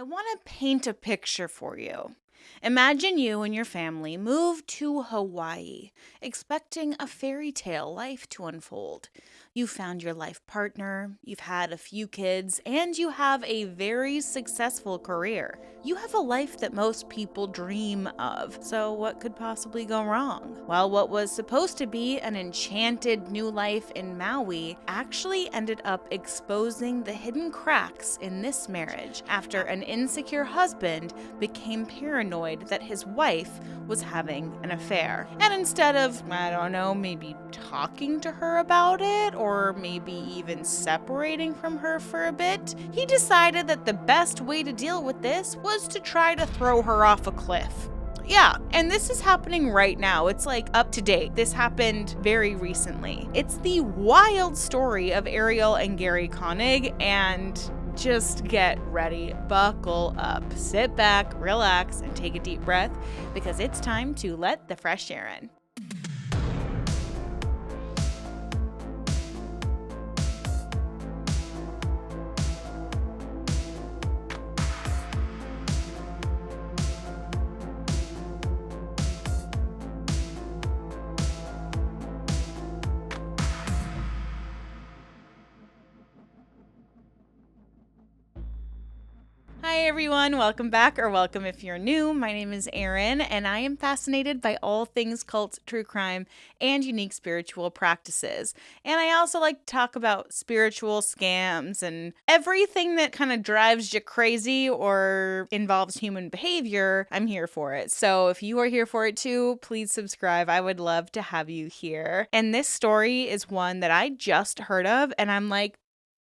want to paint a picture for you. Imagine you and your family move to Hawaii, expecting a fairy tale life to unfold. You found your life partner, you've had a few kids, and you have a very successful career. You have a life that most people dream of, so what could possibly go wrong? Well, what was supposed to be an enchanted new life in Maui actually ended up exposing the hidden cracks in this marriage after an insecure husband became paranoid that his wife was having an affair. And instead of, maybe talking to her about it, or maybe even separating from her for a bit, he decided that the best way to deal with this was to try to throw her off a cliff. Yeah, and this is happening right now. It's like up to date. This happened very recently. It's the wild story of Arielle and Gerhardt Konig, and just get ready, buckle up, sit back, relax, and take a deep breath because it's time to let the fresh air in. Hi everyone, welcome back, or welcome if you're new. My name is Erin, and I am fascinated by all things cult, true crime, and unique spiritual practices. And I also like to talk about spiritual scams and everything that kind of drives you crazy or involves human behavior. I'm here for it. So if you are here for it too, please subscribe. I would love to have you here. And this story is one that I just heard of, and I'm like,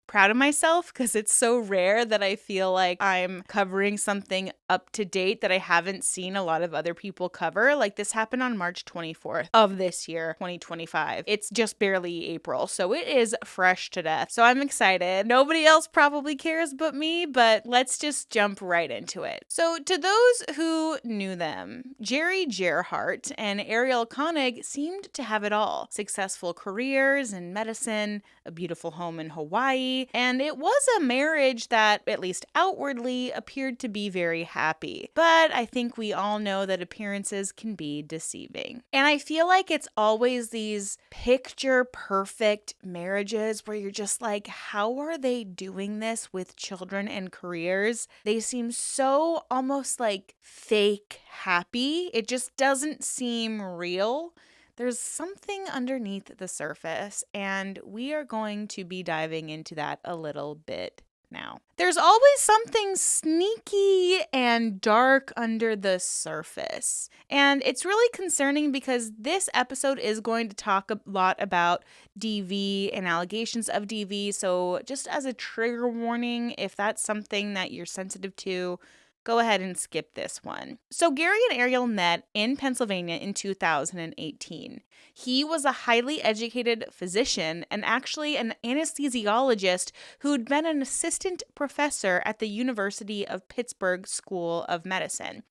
proud of myself because it's so rare that I feel like I'm covering something up to date that I haven't seen a lot of other people cover. Like this happened on March 24th of this year, 2025. It's just barely April, so it is fresh to death. So I'm excited. Nobody else probably cares but me, but let's just jump right into it. So to those who knew them, Gerhardt and Arielle Konig seemed to have it all. Successful careers in medicine, a beautiful home in Hawaii, and it was a marriage that, at least outwardly, appeared to be very happy. But I think we all know that appearances can be deceiving. And I feel like it's always these picture perfect marriages where you're just like, how are they doing this with children and careers? They seem so almost like fake happy. It just doesn't seem real. There's something underneath the surface, and we are going to be diving into that a little bit now. There's always something sneaky and dark under the surface, and it's really concerning because this episode is going to talk a lot about DV and allegations of DV, so just as a trigger warning, if that's something that you're sensitive to, go ahead and skip this one. So Gary and Arielle met in Pennsylvania in 2018. He was a highly educated physician and actually an anesthesiologist who'd been an assistant professor at the University of Pittsburgh School of Medicine.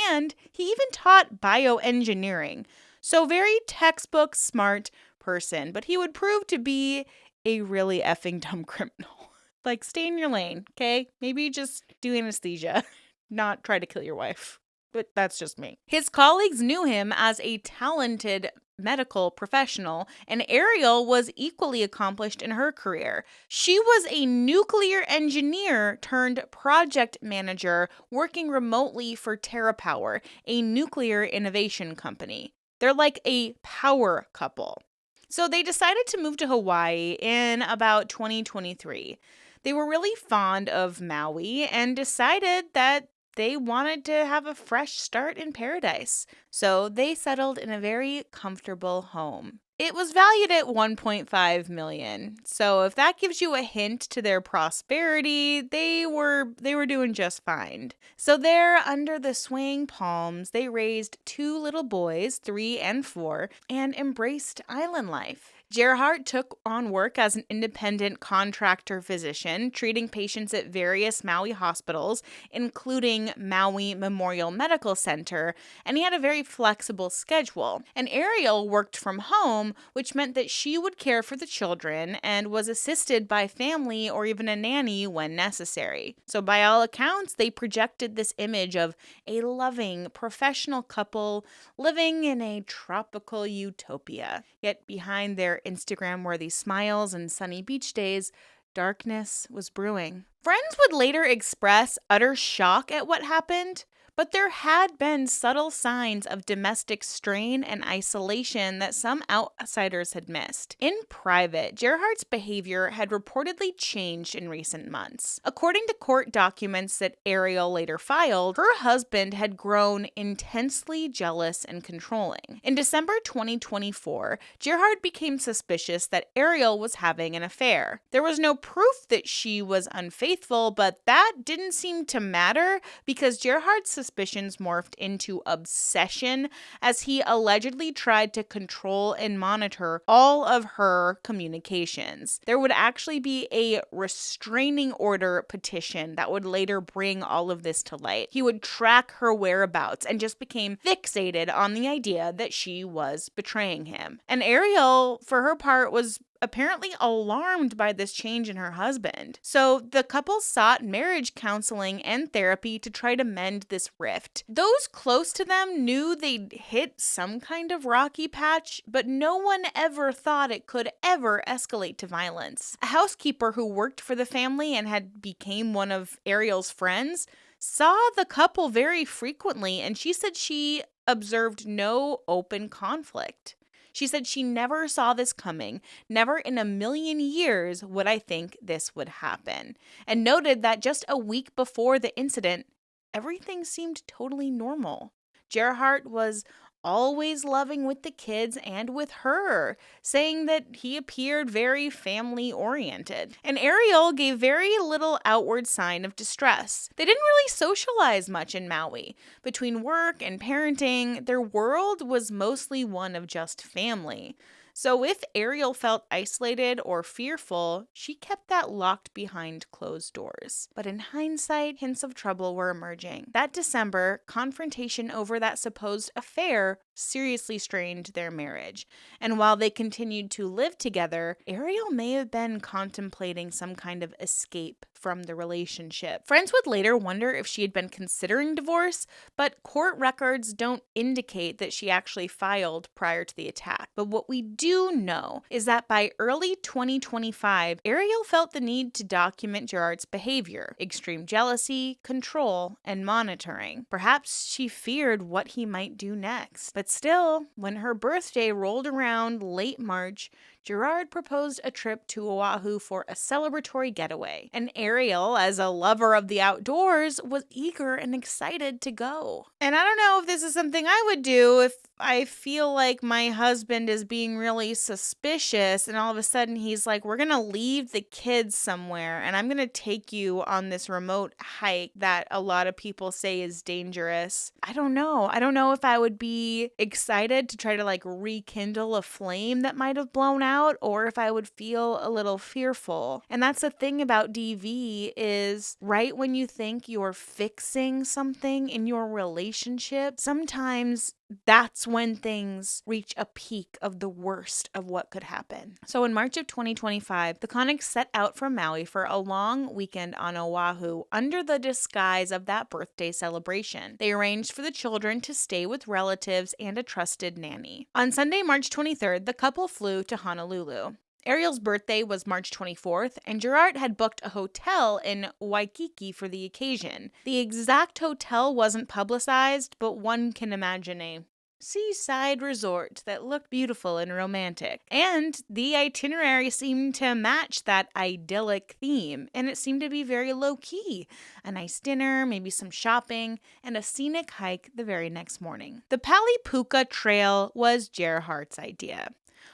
And he even taught bioengineering. So very textbook smart person, but he would prove to be a really effing dumb criminal. Like, stay in your lane, okay? Maybe just do anesthesia. Not try to kill your wife, but that's just me. His colleagues knew him as a talented medical professional, and Arielle was equally accomplished in her career. She was a nuclear engineer turned project manager working remotely for TerraPower, a nuclear innovation company. They're like a power couple. So they decided to move to Hawaii in about 2023. They were really fond of Maui and decided that they wanted to have a fresh start in paradise. So they settled in a very comfortable home. It was valued at $1.5 million. So if that gives you a hint to their prosperity, they were doing just fine. So there, under the swaying palms, they raised two little boys, 3 and 4, and embraced island life. Gerhardt took on work as an independent contractor physician, treating patients at various Maui hospitals, including Maui Memorial Medical Center, and he had a very flexible schedule. And Arielle worked from home, which meant that she would care for the children and was assisted by family or even a nanny when necessary. So by all accounts, they projected this image of a loving, professional couple living in a tropical utopia. Yet behind their Instagram-worthy smiles and sunny beach days, darkness was brewing. Friends would later express utter shock at what happened, but there had been subtle signs of domestic strain and isolation that some outsiders had missed. In private, Gerhardt's behavior had reportedly changed in recent months. According to court documents that Arielle later filed, her husband had grown intensely jealous and controlling. In December 2024, Gerhardt became suspicious that Arielle was having an affair. There was no proof that she was unfaithful, but that didn't seem to matter because Gerhardt's suspicions morphed into obsession as he allegedly tried to control and monitor all of her communications. There would actually be a restraining order petition that would later bring all of this to light. He would track her whereabouts and just became fixated on the idea that she was betraying him. And Arielle, for her part, was apparently alarmed by this change in her husband. So the couple sought marriage counseling and therapy to try to mend this rift. Those close to them knew they'd hit some kind of rocky patch, but no one ever thought it could ever escalate to violence. A housekeeper who worked for the family and had become one of Arielle's friends saw the couple very frequently, and she said she observed no open conflict. She said she never saw this coming. Never in a million years would I think this would happen. And noted that just a week before the incident, everything seemed totally normal. Gerhardt was always loving with the kids and with her, saying that he appeared very family-oriented. And Arielle gave very little outward sign of distress. They didn't really socialize much in Maui. Between work and parenting, their world was mostly one of just family. So if Arielle felt isolated or fearful, she kept that locked behind closed doors. But in hindsight, hints of trouble were emerging. That December, confrontation over that supposed affair seriously strained their marriage. And while they continued to live together, Arielle may have been contemplating some kind of escape from the relationship. Friends would later wonder if she had been considering divorce, but court records don't indicate that she actually filed prior to the attack. But what we do know is that by early 2025, Arielle felt the need to document Gerhardt's behavior, extreme jealousy, control, and monitoring. Perhaps she feared what he might do next. But still, when her birthday rolled around late March, Gerhardt proposed a trip to Oahu for a celebratory getaway, and Arielle, as a lover of the outdoors, was eager and excited to go. And I don't know if this is something I would do if I feel like my husband is being really suspicious and all of a sudden he's like, we're going to leave the kids somewhere and I'm going to take you on this remote hike that a lot of people say is dangerous. I don't know. I don't know if I would be excited to try to like rekindle a flame that might have blown out or if I would feel a little fearful. And that's the thing about DV is right when you think you're fixing something in your relationship, sometimes that's when things reach a peak of the worst of what could happen. So in March of 2025, the Konigs set out from Maui for a long weekend on Oahu under the disguise of that birthday celebration. They arranged for the children to stay with relatives and a trusted nanny. On Sunday, March 23rd, the couple flew to Honolulu. Arielle's birthday was March 24th, and Gerhardt had booked a hotel in Waikiki for the occasion. The exact hotel wasn't publicized, but one can imagine a seaside resort that looked beautiful and romantic. And the itinerary seemed to match that idyllic theme, and it seemed to be very low-key. A nice dinner, maybe some shopping, and a scenic hike the very next morning. The Pali Puka Trail was Gerhardt's idea.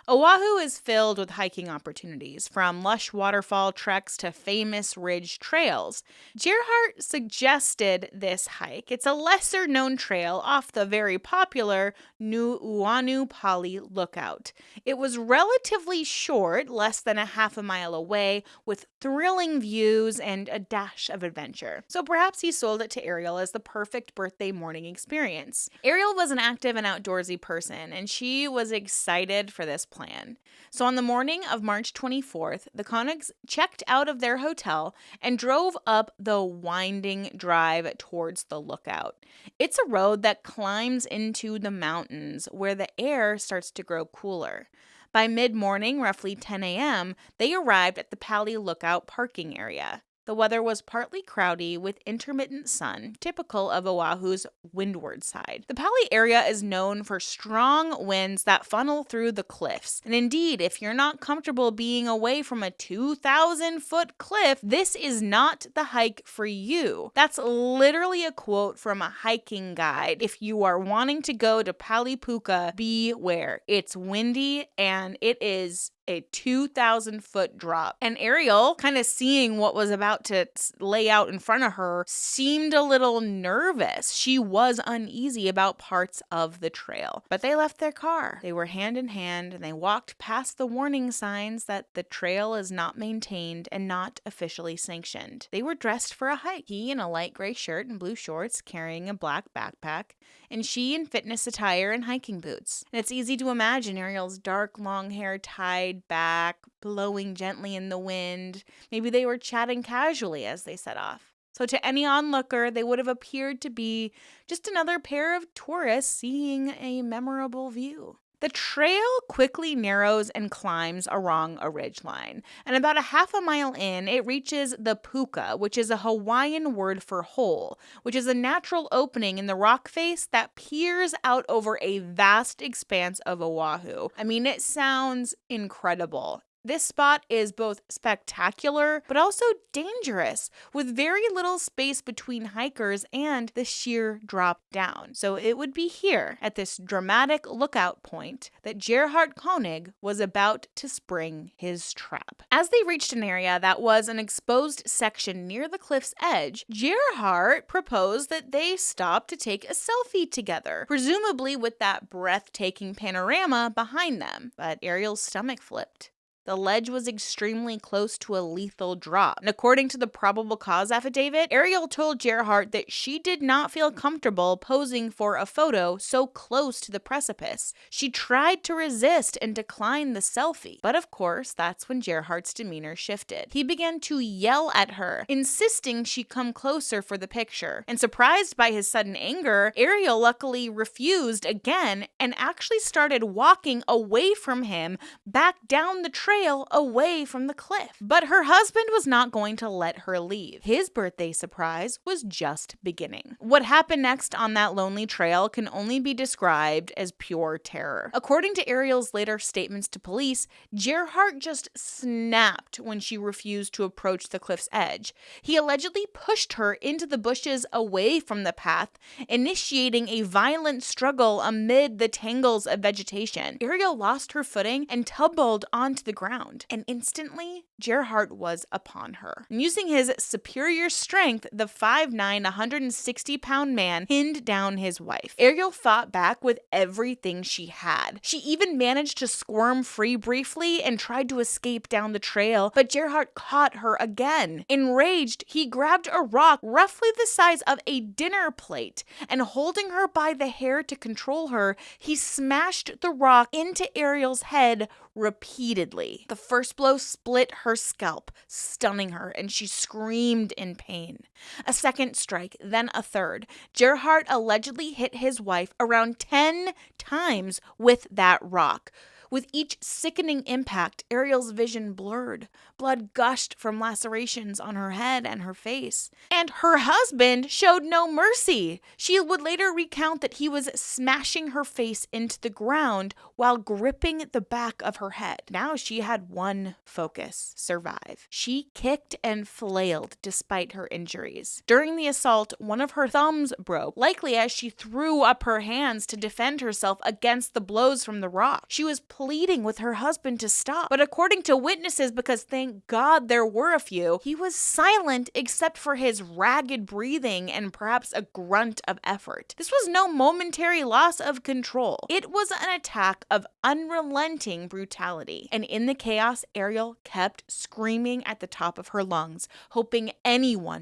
Oahu is filled with hiking opportunities, from lush waterfall treks to famous ridge trails. Gerhardt suggested this hike. It's a lesser-known trail off the very popular Nu'uanu Pali Lookout. It was relatively short, less than a half a mile away, with thrilling views and a dash of adventure. So perhaps he sold it to Arielle as the perfect birthday morning experience. Arielle was an active and outdoorsy person, and she was excited for this plan. So on the morning of March 24th, the Konigs checked out of their hotel and drove up the winding drive towards the lookout. It's a road that climbs into the mountains where the air starts to grow cooler. By mid-morning, roughly 10 a.m., they arrived at the Pali Lookout parking area. The weather was partly cloudy with intermittent sun, typical of Oahu's windward side. The Pali area is known for strong winds that funnel through the cliffs. And indeed, if you're not comfortable being away from a 2,000-foot cliff, this is not the hike for you. That's literally a quote from a hiking guide. If you are wanting to go to Pali Puka, beware. It's windy and it is a 2,000-foot drop. And Arielle, kind of seeing what was about to lay out in front of her, seemed a little nervous. She was uneasy about parts of the trail. But they left their car. They were hand in hand, and they walked past the warning signs that the trail is not maintained and not officially sanctioned. They were dressed for a hike. He in a light gray shirt and blue shorts, carrying a black backpack, and she in fitness attire and hiking boots. And it's easy to imagine Arielle's dark, long hair tied back, blowing gently in the wind. Maybe they were chatting casually as they set off. So to any onlooker, they would have appeared to be just another pair of tourists seeing a memorable view. The trail quickly narrows and climbs along a ridgeline, and about a half a mile in, it reaches the puka, which is a Hawaiian word for hole, which is a natural opening in the rock face that peers out over a vast expanse of Oahu. I mean, it sounds incredible. This spot is both spectacular, but also dangerous, with very little space between hikers and the sheer drop down. So it would be here, at this dramatic lookout point, that Gerhardt Konig was about to spring his trap. As they reached an area that was an exposed section near the cliff's edge, Gerhardt proposed that they stop to take a selfie together, presumably with that breathtaking panorama behind them. But Arielle's stomach flipped. The ledge was extremely close to a lethal drop. And according to the probable cause affidavit, Arielle told Gerhardt that she did not feel comfortable posing for a photo so close to the precipice. She tried to resist and decline the selfie. But of course, that's when Gerhardt's demeanor shifted. He began to yell at her, insisting she come closer for the picture. And surprised by his sudden anger, Arielle luckily refused again and actually started walking away from him back down the trail away from the cliff. But her husband was not going to let her leave. His birthday surprise was just beginning. What happened next on that lonely trail can only be described as pure terror. According to Arielle's later statements to police, Gerhardt just snapped when she refused to approach the cliff's edge. He allegedly pushed her into the bushes away from the path, initiating a violent struggle amid the tangles of vegetation. Arielle lost her footing and tumbled onto the ground, and instantly Gerhardt was upon her. And using his superior strength, the 5'9", 160-pound man pinned down his wife. Arielle fought back with everything she had. She even managed to squirm free briefly and tried to escape down the trail, but Gerhardt caught her again. Enraged, he grabbed a rock roughly the size of a dinner plate, and holding her by the hair to control her, he smashed the rock into Arielle's head repeatedly. The first blow split her scalp, stunning her, and she screamed in pain. A second strike, then a third. Gerhardt allegedly hit his wife around 10 times with that rock. With each sickening impact, Arielle's vision blurred. Blood gushed from lacerations on her head and her face. And her husband showed no mercy. She would later recount that he was smashing her face into the ground while gripping the back of her head. Now she had one focus: survive. She kicked and flailed despite her injuries. During the assault, one of her thumbs broke, likely as she threw up her hands to defend herself against the blows from the rock. She was pleading with her husband to stop. But according to witnesses, because thank God there were a few, he was silent except for his ragged breathing and perhaps a grunt of effort. This was no momentary loss of control. It was an attack of unrelenting brutality. And in the chaos, Arielle kept screaming at the top of her lungs, hoping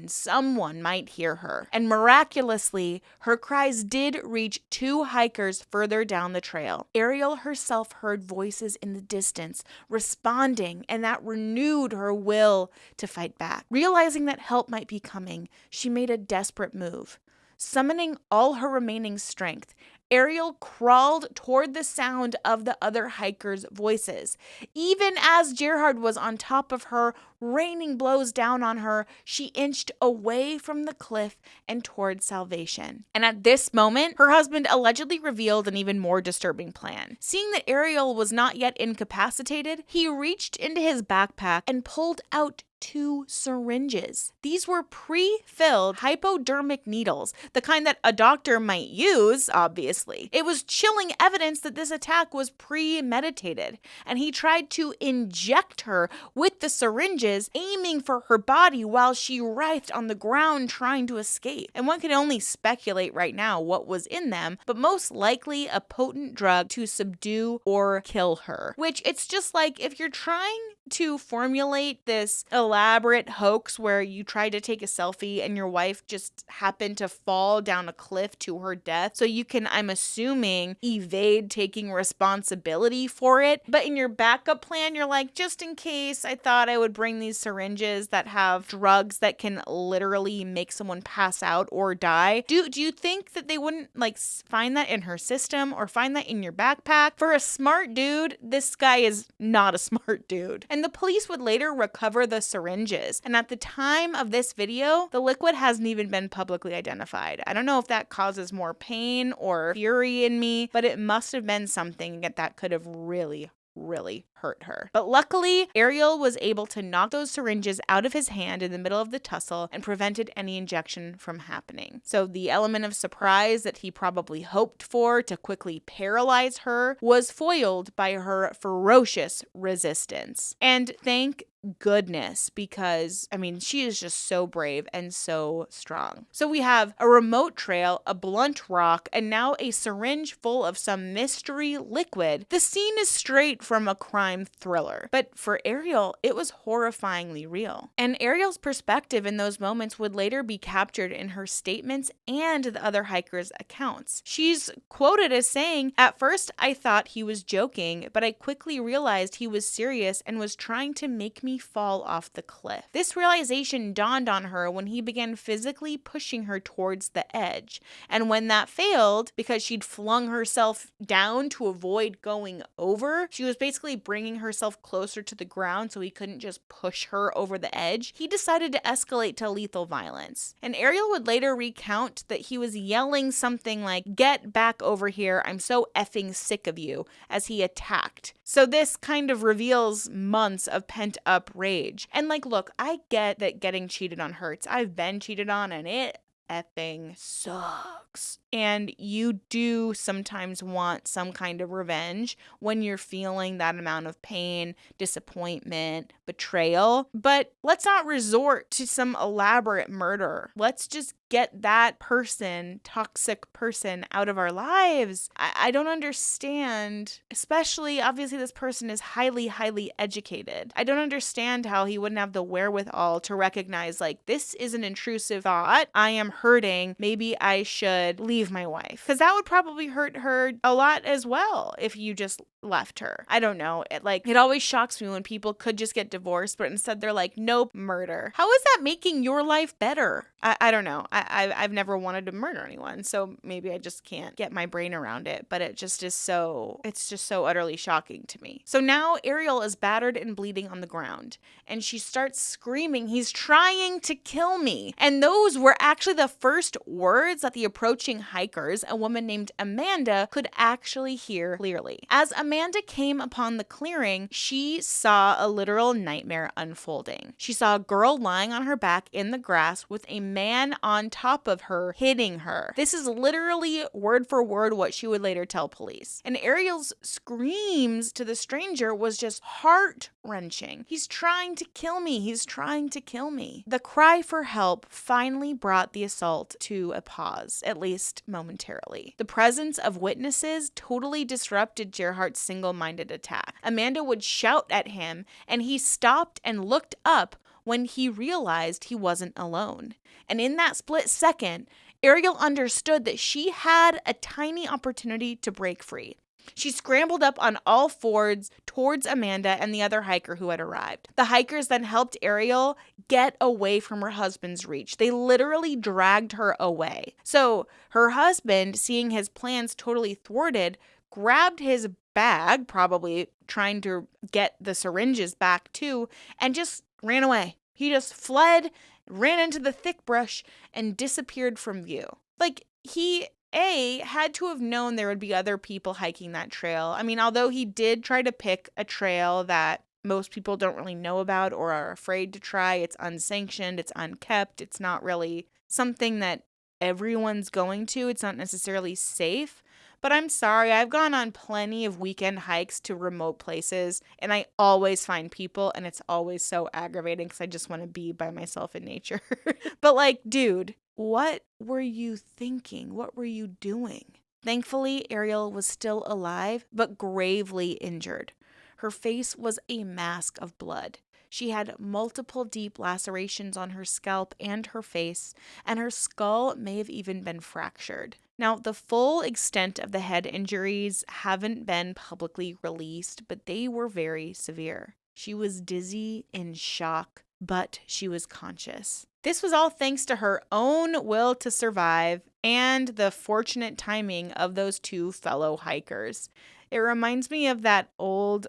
someone might hear her. And miraculously, her cries did reach two hikers further down the trail. Arielle herself heard voices in the distance, responding, and that renewed her will to fight back. Realizing that help might be coming, she made a desperate move. Summoning all her remaining strength, Arielle crawled toward the sound of the other hikers' voices. Even as Gerhardt was on top of her, raining blows down on her, she inched away from the cliff and toward salvation. And at this moment, her husband allegedly revealed an even more disturbing plan. Seeing that Arielle was not yet incapacitated, he reached into his backpack and pulled out 2 syringes. These were pre-filled hypodermic needles, the kind that a doctor might use, obviously. It was chilling evidence that this attack was premeditated, and he tried to inject her with the syringes, aiming for her body while she writhed on the ground trying to escape. And one can only speculate right now what was in them, but most likely a potent drug to subdue or kill her. Which, it's just like, if you're trying to formulate this elaborate hoax where you try to take a selfie and your wife just happened to fall down a cliff to her death, so you can, I'm assuming, evade taking responsibility for it. But in your backup plan, you're like, just in case, I thought I would bring these syringes that have drugs that can literally make someone pass out or die. Do you think that they wouldn't find that in her system or find that in your backpack? For a smart dude, this guy is not a smart dude. And the police would later recover the syringes. And at the time of this video, the liquid hasn't even been publicly identified. I don't know if that causes more pain or fury in me, but it must have been something that could have really hurt her. But luckily, Arielle was able to knock those syringes out of his hand in the middle of the tussle and prevented any injection from happening. So the element of surprise that he probably hoped for to quickly paralyze her was foiled by her ferocious resistance. And thank goodness, because she is just so brave and so strong. So we have a remote trail, a blunt rock, and now a syringe full of some mystery liquid. The scene is straight from a crime thriller, but for Arielle, it was horrifyingly real. And Arielle's perspective in those moments would later be captured in her statements and the other hikers' accounts. She's quoted as saying, "At first I thought he was joking, but I quickly realized he was serious and was trying to make me fall off the cliff." This realization dawned on her when he began physically pushing her towards the edge. And when that failed, because she'd flung herself down to avoid going over, she was basically bringing herself closer to the ground so he couldn't just push her over the edge, he decided to escalate to lethal violence. And Arielle would later recount that he was yelling something like, "Get back over here, I'm so effing sick of you," as he attacked. So this kind of reveals months of pent-up rage. And look, I get that getting cheated on hurts. I've been cheated on and it effing sucks. And you do sometimes want some kind of revenge when you're feeling that amount of pain, disappointment, betrayal. But let's not resort to some elaborate murder. Let's just get that toxic person out of our lives. I don't understand, especially obviously this person is highly, highly educated. I don't understand how he wouldn't have the wherewithal to recognize this is an intrusive thought. I am hurting. Maybe I should leave my wife. Because that would probably hurt her a lot as well if you just left her. I don't know. It always shocks me when people could just get divorced, but instead they're like, nope, murder. How is that making your life better? I don't know. I've never wanted to murder anyone, so maybe I just can't get my brain around it, but it's just so utterly shocking to me. So now Arielle is battered and bleeding on the ground, and she starts screaming, "He's trying to kill me." And those were actually the first words that the approaching hikers, a woman named Amanda, could actually hear clearly. As Amanda came upon the clearing, she saw a literal nightmare unfolding. She saw a girl lying on her back in the grass with a man on top of her hitting her. This is literally word for word what she would later tell police. And Arielle's screams to the stranger was just heart-wrenching. He's trying to kill me. He's trying to kill me. The cry for help finally brought the assault to a pause, at least momentarily. The presence of witnesses totally disrupted Gerhardt's single-minded attack. Amanda would shout at him, and he stopped and looked up when he realized he wasn't alone. And in that split second, Arielle understood that she had a tiny opportunity to break free. She scrambled up on all fours towards Amanda and the other hiker who had arrived. The hikers then helped Arielle get away from her husband's reach. They literally dragged her away. So her husband, seeing his plans totally thwarted, grabbed his bag, probably trying to get the syringes back too, and just ran away. He just fled, ran into the thick brush, and disappeared from view. Like, he had to have known there would be other people hiking that trail. I mean, although he did try to pick a trail that most people don't really know about or are afraid to try, it's unsanctioned, it's unkept, it's not really something that everyone's going to. It's not necessarily safe. But I'm sorry, I've gone on plenty of weekend hikes to remote places, and I always find people, and it's always so aggravating because I just want to be by myself in nature. But like, dude, what were you thinking? What were you doing? Thankfully, Arielle was still alive, but gravely injured. Her face was a mask of blood. She had multiple deep lacerations on her scalp and her face, and her skull may have even been fractured. Now, the full extent of the head injuries haven't been publicly released, but they were very severe. She was dizzy, in shock, but she was conscious. This was all thanks to her own will to survive and the fortunate timing of those two fellow hikers. It reminds me of that old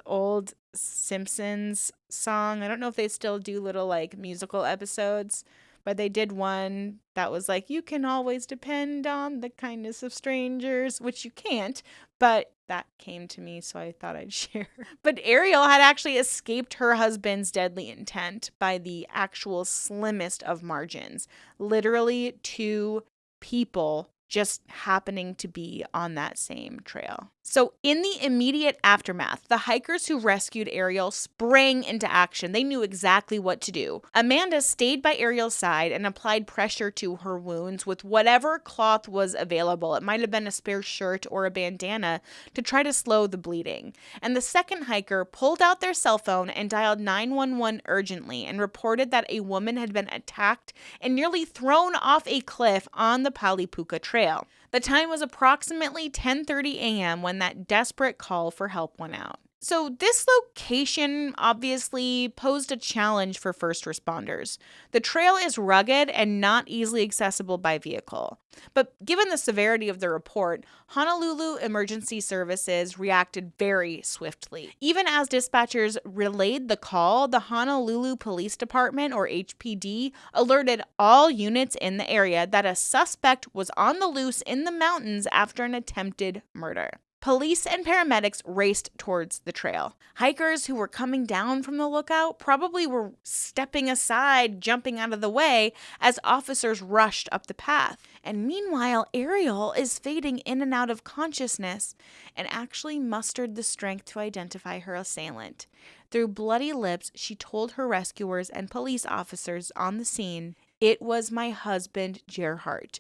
Simpsons song. I don't know if they still do little like musical episodes, but they did one that was like, you can always depend on the kindness of strangers, which you can't, but that came to me, so I thought I'd share. But Arielle had actually escaped her husband's deadly intent by the actual slimmest of margins. Literally 2 people just happening to be on that same trail. So in the immediate aftermath, the hikers who rescued Arielle sprang into action. They knew exactly what to do. Amanda stayed by Arielle's side and applied pressure to her wounds with whatever cloth was available. It might have been a spare shirt or a bandana to try to slow the bleeding. And the second hiker pulled out their cell phone and dialed 911 urgently and reported that a woman had been attacked and nearly thrown off a cliff on the Pali Puka Trail. The time was approximately 10:30 a.m. when that desperate call for help went out. So this location obviously posed a challenge for first responders. The trail is rugged and not easily accessible by vehicle. But given the severity of the report, Honolulu Emergency Services reacted very swiftly. Even as dispatchers relayed the call, the Honolulu Police Department, or HPD, alerted all units in the area that a suspect was on the loose in the mountains after an attempted murder. Police and paramedics raced towards the trail. Hikers who were coming down from the lookout probably were stepping aside, jumping out of the way as officers rushed up the path. And meanwhile, Arielle is fading in and out of consciousness and actually mustered the strength to identify her assailant. Through bloody lips, she told her rescuers and police officers on the scene, "It was my husband, Gerhardt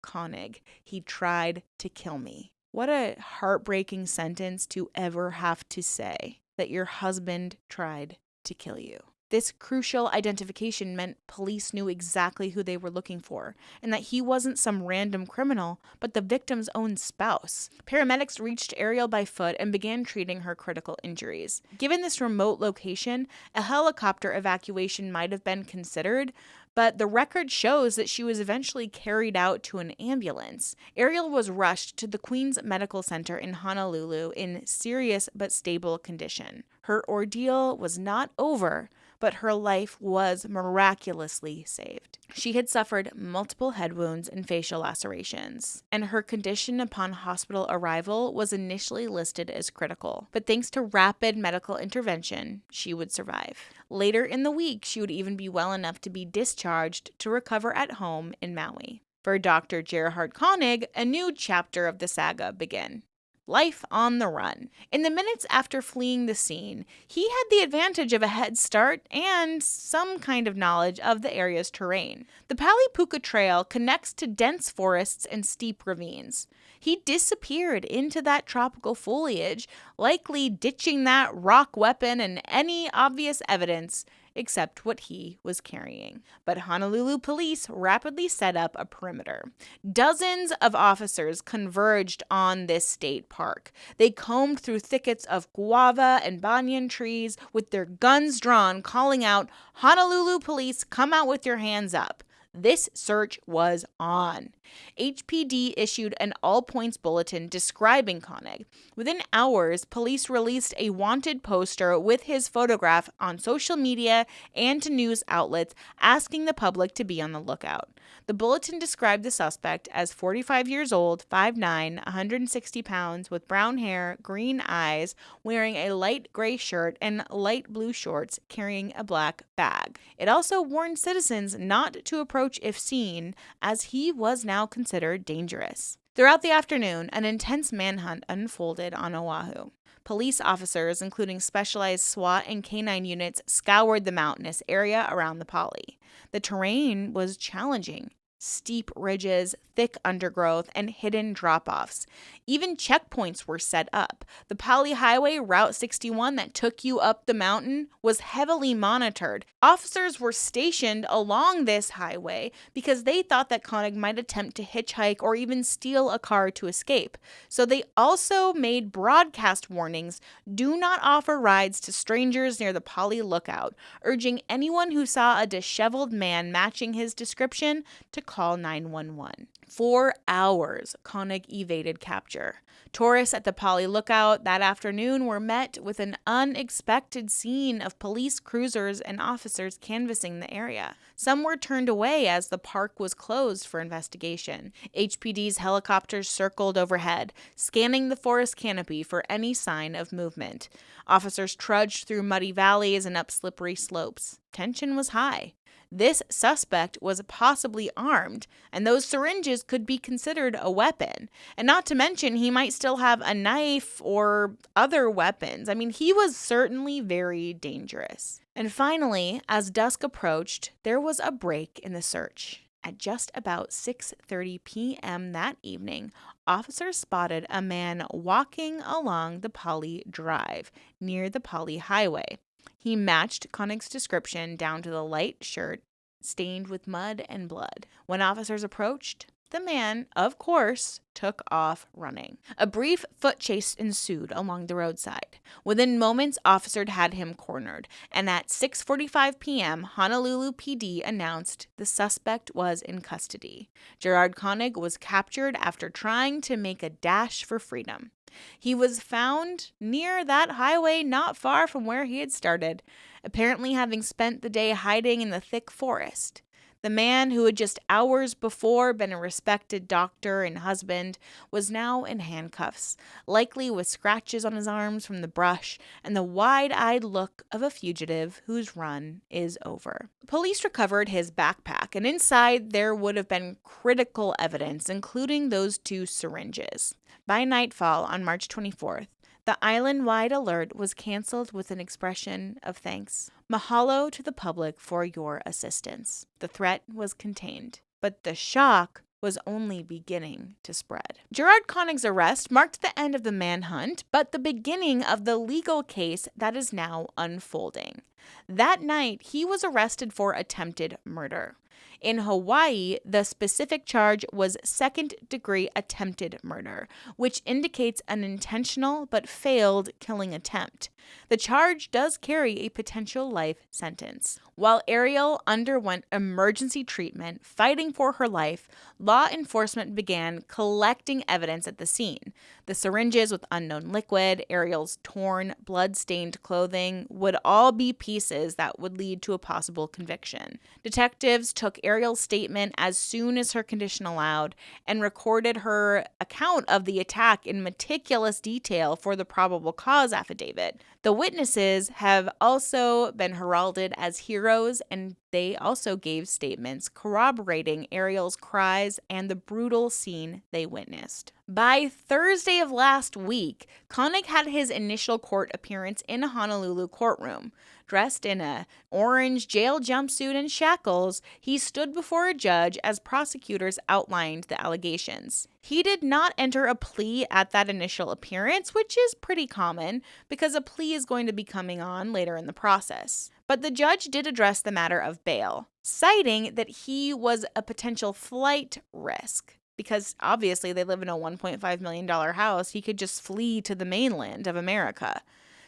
Konig. He tried to kill me." What a heartbreaking sentence to ever have to say, that your husband tried to kill you. This crucial identification meant police knew exactly who they were looking for, and that he wasn't some random criminal, but the victim's own spouse. Paramedics reached Arielle by foot and began treating her critical injuries. Given this remote location, a helicopter evacuation might have been considered, but the record shows that she was eventually carried out to an ambulance. Arielle was rushed to the Queen's Medical Center in Honolulu in serious but stable condition. Her ordeal was not over, but but her life was miraculously saved. She had suffered multiple head wounds and facial lacerations, and her condition upon hospital arrival was initially listed as critical. But thanks to rapid medical intervention, she would survive. Later in the week, she would even be well enough to be discharged to recover at home in Maui. For Dr. Gerhardt Konig, a new chapter of the saga began. Life on the run. In the minutes after fleeing the scene, he had the advantage of a head start and some kind of knowledge of the area's terrain. The Pali Puka Trail connects to dense forests and steep ravines. He disappeared into that tropical foliage, likely ditching that rock weapon and any obvious evidence except what he was carrying. But Honolulu police rapidly set up a perimeter. Dozens of officers converged on this state park. They combed through thickets of guava and banyan trees with their guns drawn, calling out, "Honolulu police, come out with your hands up." This search was on. HPD issued an all-points bulletin describing Konig. Within hours, police released a wanted poster with his photograph on social media and to news outlets, asking the public to be on the lookout. The bulletin described the suspect as 45 years old, 5'9", 160 pounds, with brown hair, green eyes, wearing a light gray shirt and light blue shorts, carrying a black bag. It also warned citizens not to approach if seen, as he was now considered dangerous. Throughout the afternoon, an intense manhunt unfolded on Oahu. Police officers, including specialized SWAT and canine units, scoured the mountainous area around the Pali. The terrain was challenging. Steep ridges, thick undergrowth, and hidden drop-offs. Even checkpoints were set up. The Pali Highway, Route 61, that took you up the mountain, was heavily monitored. Officers were stationed along this highway because they thought that Konig might attempt to hitchhike or even steal a car to escape. So they also made broadcast warnings, "Do not offer rides to strangers near the Pali Lookout," urging anyone who saw a disheveled man matching his description to call 911. For hours, Konig evaded capture. Tourists at the Pali Lookout that afternoon were met with an unexpected scene of police cruisers and officers canvassing the area. Some were turned away as the park was closed for investigation. HPD's helicopters circled overhead, scanning the forest canopy for any sign of movement. Officers trudged through muddy valleys and up slippery slopes. Tension was high. This suspect was possibly armed, and those syringes could be considered a weapon. And not to mention, he might still have a knife or other weapons. I mean, he was certainly very dangerous. And finally, as dusk approached, there was a break in the search. At just about 6:30 p.m. that evening, officers spotted a man walking along the Pali Drive near the Pali Highway. He matched Konig's description down to the light shirt stained with mud and blood. When officers approached, the man, of course, took off running. A brief foot chase ensued along the roadside. Within moments, officers had him cornered, and at 6:45 p.m., Honolulu PD announced the suspect was in custody. Gerhardt Konig was captured after trying to make a dash for freedom. He was found near that highway not far from where he had started, apparently having spent the day hiding in the thick forest. The man who had just hours before been a respected doctor and husband was now in handcuffs, likely with scratches on his arms from the brush and the wide-eyed look of a fugitive whose run is over. Police recovered his backpack, and inside there would have been critical evidence, including those 2 syringes. By nightfall on March 24th, the island-wide alert was canceled with an expression of thanks. Mahalo to the public for your assistance. The threat was contained, but the shock was only beginning to spread. Gerhardt Konig's arrest marked the end of the manhunt, but the beginning of the legal case that is now unfolding. That night, he was arrested for attempted murder. In Hawaii, the specific charge was second-degree attempted murder, which indicates an intentional but failed killing attempt. The charge does carry a potential life sentence. While Arielle underwent emergency treatment fighting for her life, law enforcement began collecting evidence at the scene. The syringes with unknown liquid, Arielle's torn, blood-stained clothing would all be pieces that would lead to a possible conviction. Detectives took Arielle's statement as soon as her condition allowed and recorded her account of the attack in meticulous detail for the probable cause affidavit. The witnesses have also been heralded as heroes, and they also gave statements corroborating Arielle's cries and the brutal scene they witnessed. By Thursday of last week, Konig had his initial court appearance in a Honolulu courtroom. Dressed in an orange jail jumpsuit and shackles, he stood before a judge as prosecutors outlined the allegations. He did not enter a plea at that initial appearance, which is pretty common because a plea is going to be coming on later in the process. But the judge did address the matter of bail, citing that he was a potential flight risk. Because obviously they live in a $1.5 million house, he could just flee to the mainland of America.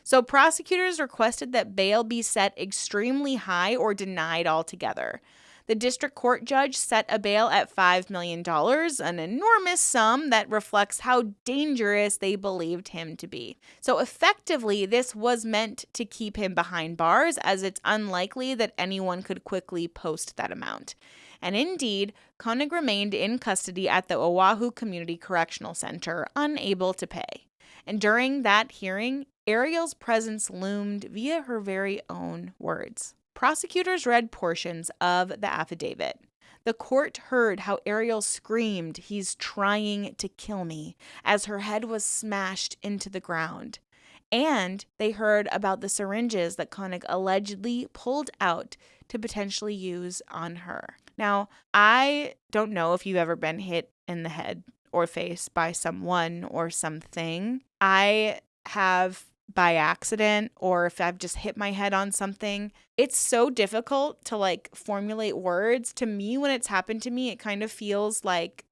So prosecutors requested that bail be set extremely high or denied altogether. The district court judge set a bail at $5 million, an enormous sum that reflects how dangerous they believed him to be. So effectively, this was meant to keep him behind bars, as it's unlikely that anyone could quickly post that amount. And indeed, Konig remained in custody at the Oahu Community Correctional Center, unable to pay. And during that hearing, Arielle's presence loomed via her very own words. Prosecutors read portions of the affidavit. The court heard how Arielle screamed, "He's trying to kill me," as her head was smashed into the ground. And they heard about the syringes that Konig allegedly pulled out to potentially use on her. Now, I don't know if you've ever been hit in the head or face by someone or something. I have by accident, or if I've just hit my head on something. It's so difficult to formulate words. To me, when it's happened to me, it kind of feels like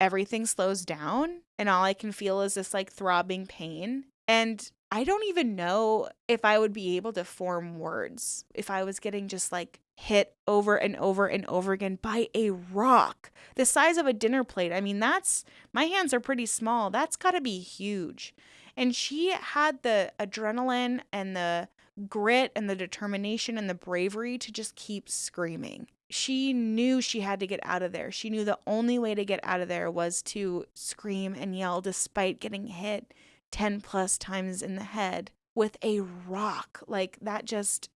everything slows down and all I can feel is this throbbing pain. And I don't even know if I would be able to form words if I was getting just hit over and over and over again by a rock the size of a dinner plate. I mean, my hands are pretty small. That's got to be huge. And she had the adrenaline and the grit and the determination and the bravery to just keep screaming. She knew she had to get out of there. She knew the only way to get out of there was to scream and yell despite getting hit 10 plus times in the head with a rock. That just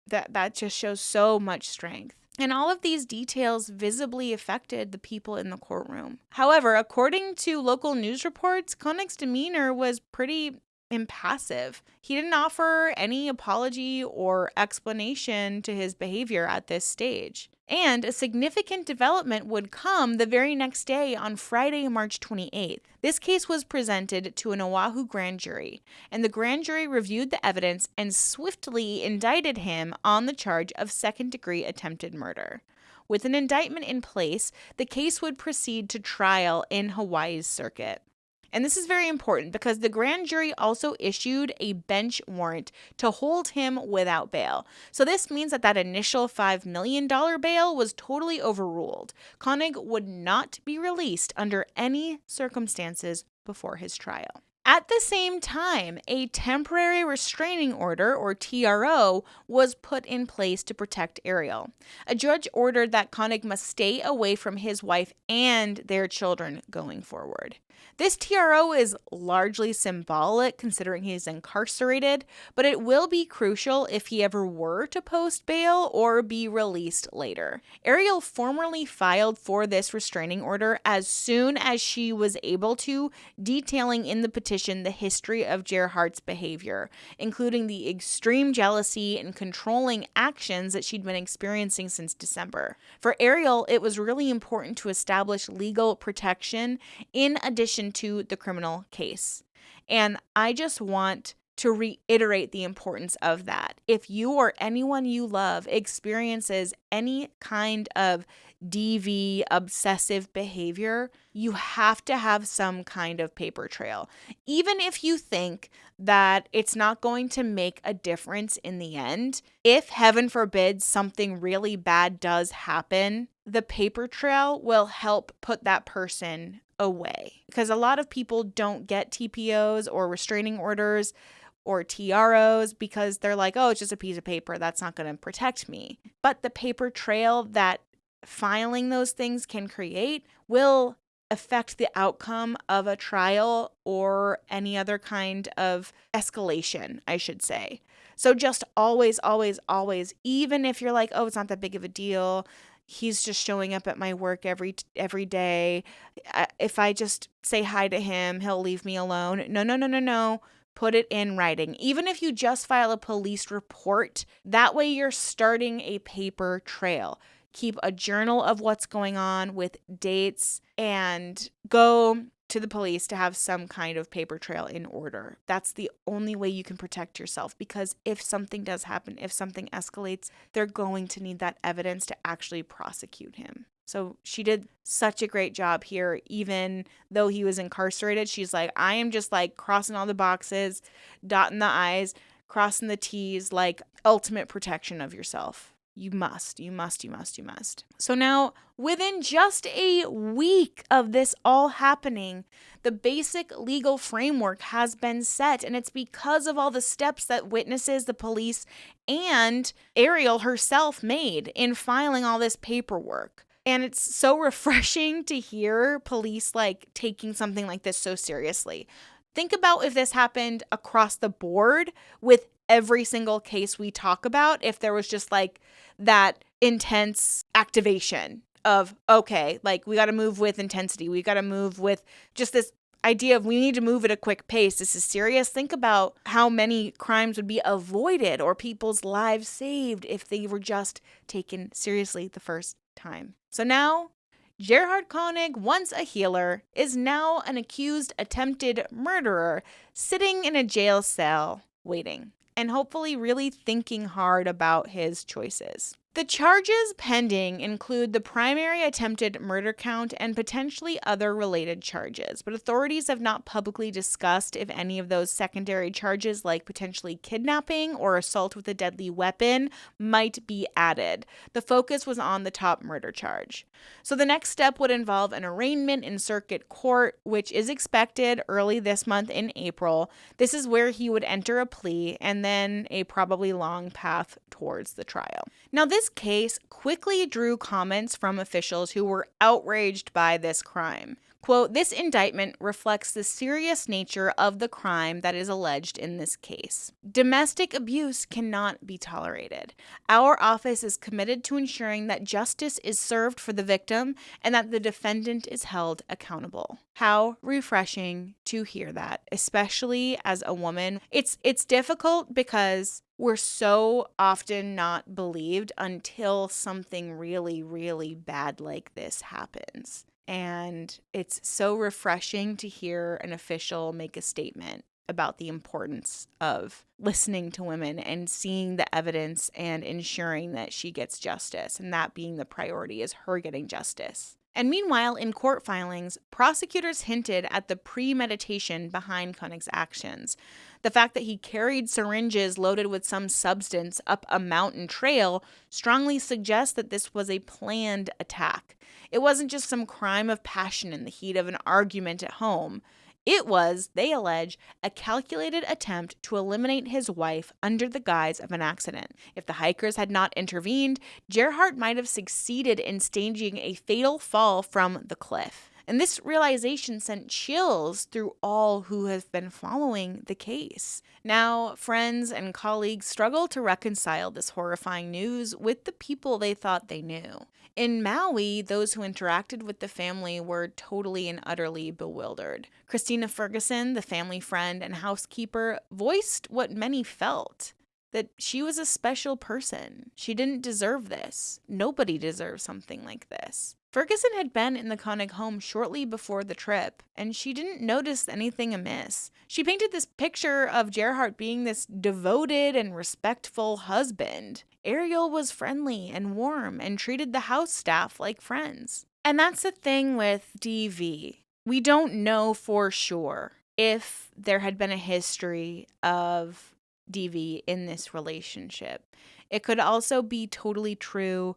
shows so much strength. And all of these details visibly affected the people in the courtroom. However, according to local news reports, Konig's demeanor was pretty impassive. He didn't offer any apology or explanation to his behavior at this stage. And a significant development would come the very next day on Friday, March 28th. This case was presented to an Oahu grand jury, and the grand jury reviewed the evidence and swiftly indicted him on the charge of second-degree attempted murder. With an indictment in place, the case would proceed to trial in Hawaii's circuit. And this is very important because the grand jury also issued a bench warrant to hold him without bail. So this means that initial $5 million bail was totally overruled. Konig would not be released under any circumstances before his trial. At the same time, a temporary restraining order, or TRO, was put in place to protect Arielle. A judge ordered that Konig must stay away from his wife and their children going forward. This TRO is largely symbolic considering he's incarcerated, but it will be crucial if he ever were to post bail or be released later. Arielle formally filed for this restraining order as soon as she was able to, detailing in the petition the history of Gerhardt's behavior, including the extreme jealousy and controlling actions that she'd been experiencing since December. For Arielle, it was really important to establish legal protection in addition to the criminal case. And I just want to reiterate the importance of that. If you or anyone you love experiences any kind of DV, obsessive behavior, you have to have some kind of paper trail. Even if you think that it's not going to make a difference in the end, if heaven forbid something really bad does happen, the paper trail will help put that person away. Because a lot of people don't get TPOs or restraining orders or TROs because they're like, oh, it's just a piece of paper. That's not going to protect me. But the paper trail that filing those things can create will affect the outcome of a trial or any other kind of escalation, I should say. So just always, always, always, even if you're like, oh, it's not that big of a deal, he's just showing up at my work every day. If I just say hi to him, he'll leave me alone. No. Put it in writing. Even if you just file a police report, that way you're starting a paper trail. Keep a journal of what's going on with dates and go to the police to have some kind of paper trail in order. That's the only way you can protect yourself, because if something does happen, if something escalates, they're going to need that evidence to actually prosecute him. So she did such a great job here. Even though he was incarcerated, she's like, I am just like crossing all the boxes, dotting the I's, crossing the T's, like ultimate protection of yourself. You must. So now, within just a week of this all happening, the basic legal framework has been set, and it's because of all the steps that witnesses, the police, and Arielle herself made in filing all this paperwork. And it's so refreshing to hear police like taking something like this so seriously. Think about if this happened across the board with every single case we talk about, if there was just like that intense activation of, okay, like we got to move with intensity. We got to move with just this idea of we need to move at a quick pace. This is serious. Think about how many crimes would be avoided or people's lives saved if they were just taken seriously the first time. So now, Gerhardt Konig, once a healer, is now an accused attempted murderer sitting in a jail cell waiting and hopefully really thinking hard about his choices. The charges pending include the primary attempted murder count and potentially other related charges, but authorities have not publicly discussed if any of those secondary charges, like potentially kidnapping or assault with a deadly weapon, might be added. The focus was on the top murder charge. So the next step would involve an arraignment in circuit court, which is expected early this month in April. This is where he would enter a plea and then a probably long path towards the trial. Now, this case quickly drew comments from officials who were outraged by this crime. Quote, this indictment reflects the serious nature of the crime that is alleged in this case. Domestic abuse cannot be tolerated. Our office is committed to ensuring that justice is served for the victim and that the defendant is held accountable. How refreshing to hear that, especially as a woman. It's difficult because we're so often not believed until something really, really bad like this happens. And it's so refreshing to hear an official make a statement about the importance of listening to women and seeing the evidence and ensuring that she gets justice, and that being the priority is her getting justice. And meanwhile, in court filings, prosecutors hinted at the premeditation behind Konig's actions. The fact that he carried syringes loaded with some substance up a mountain trail strongly suggests that this was a planned attack. It wasn't just some crime of passion in the heat of an argument at home. It was, they allege, a calculated attempt to eliminate his wife under the guise of an accident. If the hikers had not intervened, Gerhardt might have succeeded in staging a fatal fall from the cliff. And this realization sent chills through all who have been following the case. Now, friends and colleagues struggle to reconcile this horrifying news with the people they thought they knew. In Maui, those who interacted with the family were totally and utterly bewildered. Christina Ferguson, the family friend and housekeeper, voiced what many felt. That she was a special person. She didn't deserve this. Nobody deserves something like this. Ferguson had been in the Konig home shortly before the trip, and she didn't notice anything amiss. She painted this picture of Gerhardt being this devoted and respectful husband. Arielle was friendly and warm and treated the house staff like friends. And that's the thing with DV. We don't know for sure if there had been a history of DV in this relationship. It could also be totally true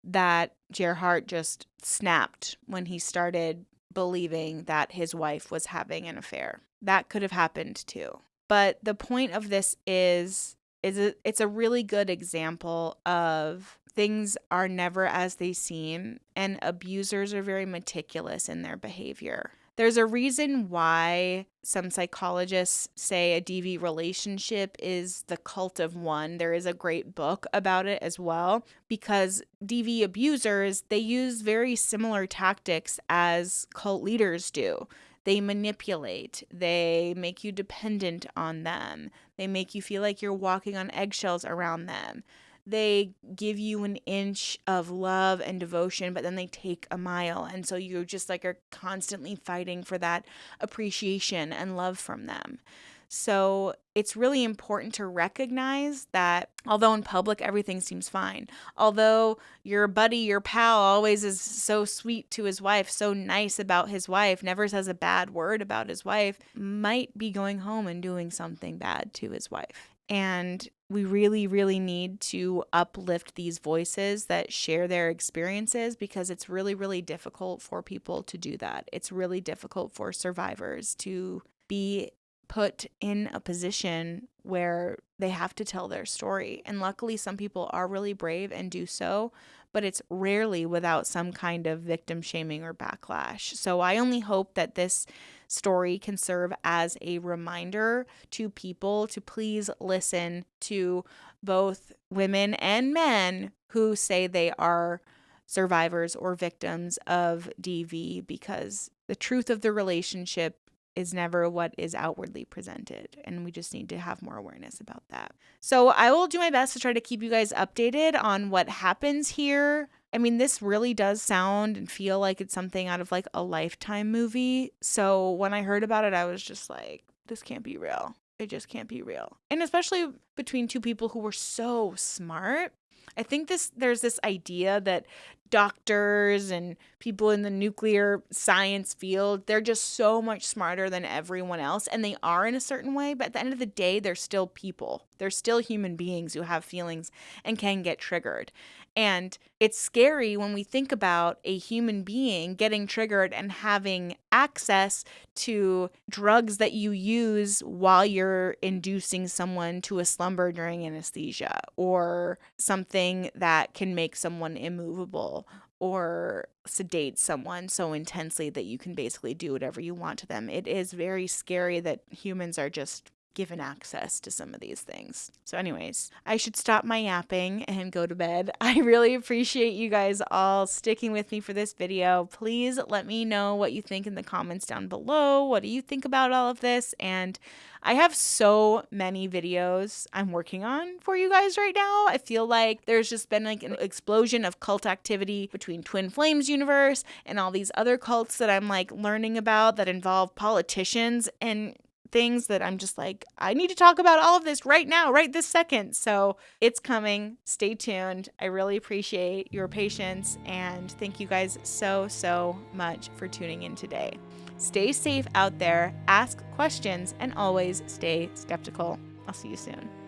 that Gerhardt just snapped when he started believing that his wife was having an affair. That could have happened too. But the point of this is it's a really good example of things are never as they seem, and abusers are very meticulous in their behavior. There's a reason why some psychologists say a DV relationship is the cult of one. There is a great book about it as well, because DV abusers, they use very similar tactics as cult leaders do. They manipulate. They make you dependent on them. They make you feel like you're walking on eggshells around them. They give you an inch of love and devotion, but then they take a mile. And so you just like are constantly fighting for that appreciation and love from them. So it's really important to recognize that although in public everything seems fine, although your buddy, your pal always is so sweet to his wife, so nice about his wife, never says a bad word about his wife, might be going home and doing something bad to his wife. And we really, really need to uplift these voices that share their experiences, because it's really, really difficult for people to do that. It's really difficult for survivors to be put in a position where they have to tell their story. And luckily, some people are really brave and do so, but it's rarely without some kind of victim shaming or backlash. So I only hope that this story can serve as a reminder to people to please listen to both women and men who say they are survivors or victims of DV, because the truth of the relationship is never what is outwardly presented. And we just need to have more awareness about that. So I will do my best to try to keep you guys updated on what happens here. I mean, this really does sound and feel like it's something out of like a Lifetime movie. So when I heard about it, I was just like, this can't be real. It just can't be real. And especially between two people who were so smart. I think there's this idea that doctors and people in the nuclear science field, they're just so much smarter than everyone else, and they are in a certain way, but at the end of the day, they're still people. They're still human beings who have feelings and can get triggered. And it's scary when we think about a human being getting triggered and having access to drugs that you use while you're inducing someone to a slumber during anesthesia, or something that can make someone immovable, or sedate someone so intensely that you can basically do whatever you want to them. It is very scary that humans are just given access to some of these things. So anyways, I should stop my yapping and go to bed. I really appreciate you guys all sticking with me for this video. Please let me know what you think in the comments down below. What do you think about all of this? And I have so many videos I'm working on for you guys right now. I feel like there's just been like an explosion of cult activity between Twin Flames universe and all these other cults that I'm like learning about that involve politicians and things that I'm just like, I need to talk about all of this right now, right this second. So it's coming. Stay tuned. I really appreciate your patience, and thank you guys so, so much for tuning in today. Stay safe out there, ask questions, and always stay skeptical. I'll see you soon.